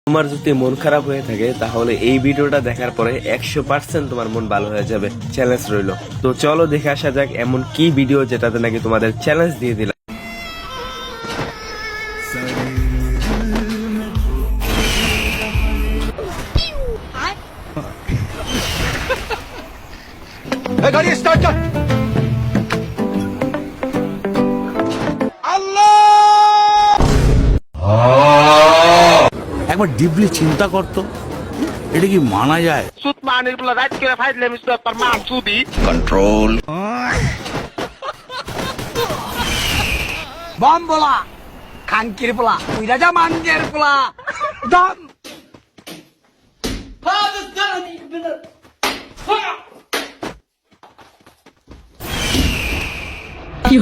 তোমার যদি মন খারাপ হয়ে থাকে তাহলে এই ভিডিওটা দেখার পরে 100% তোমার মন ভালো হয়ে যাবে। চ্যালেঞ্জ রইলো। তো চলো দেখে আসা যাক এমন কি ভিডিও যেটাতে নাকি তোমাদের চ্যালেঞ্জ দিয়ে দিলাম। গাড়ি স্টার্ট কর। একবার ডিপলি চিন্তা করতো এটা কি মানা যায়? সুত মানির বলা রাইট করে ফাইলে মিস্টার তার মা সুদি কন্ট্রোল। বম বলা খানকির বলা ওই রাজা মানজের বলা দম কি